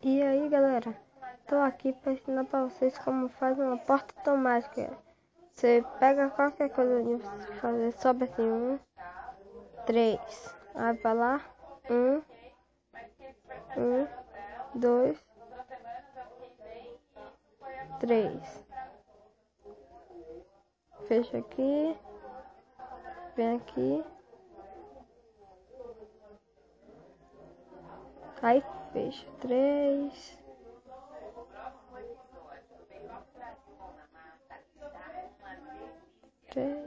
E aí galera, tô aqui para ensinar para vocês como faz uma porta automática. Você pega qualquer coisa de você fazer, sobe assim, 1, 3, aí vai lá, 1, 2, 3, fecha aqui, vem aqui, aí fecha, 3, 3,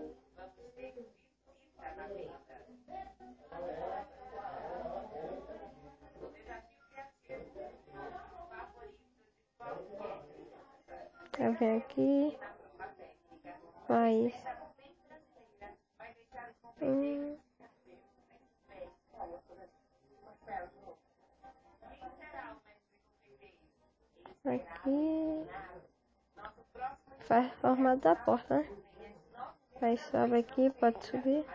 aí vem aqui, faz 1, aqui, faz a forma da porta, né? Aí sobe aqui, pode subir,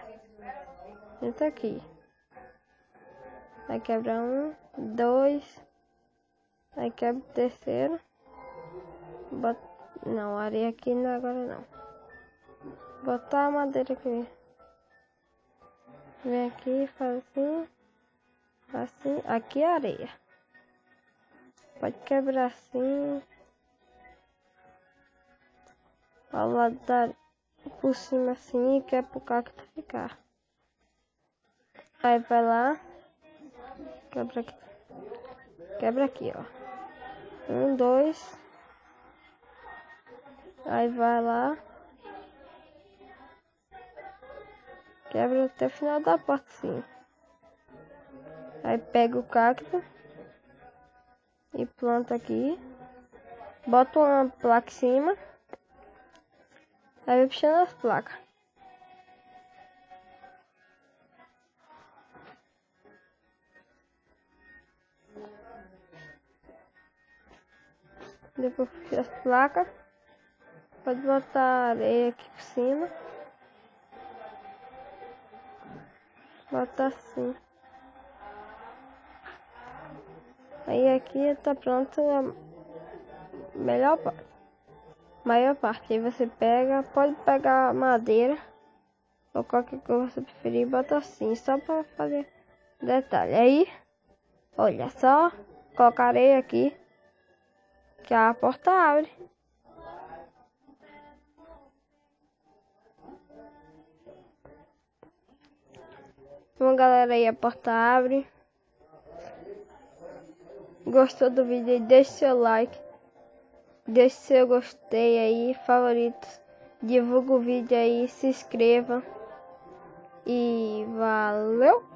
entra aqui, aí quebra 1, 2, aí quebra o terceiro, bota, não, areia aqui não, agora não, botar a madeira aqui, vem aqui, faz assim, assim, aqui é areia, pode quebrar assim, ao lado da, por cima assim, que é pro cacto ficar. Aí vai lá, quebra aqui, ó. 1, 2, aí vai lá, quebra até o final da porta assim. Aí pega o cacto e planta aqui, bota uma placa em cima, aí vai puxando as placas. Depois puxa as placas, pode botar areia aqui por cima, bota assim. Aí aqui tá pronto a melhor parte, maior parte. Aí você pega, pode pegar madeira ou qualquer coisa que você preferir, bota assim, só para fazer detalhe. Aí, olha só, coloca areia aqui, que a porta abre. Bom galera, aí a porta abre. Gostou do vídeo aí? Deixe seu like, deixe seu gostei aí, favoritos, divulga o vídeo aí, se inscreva e valeu!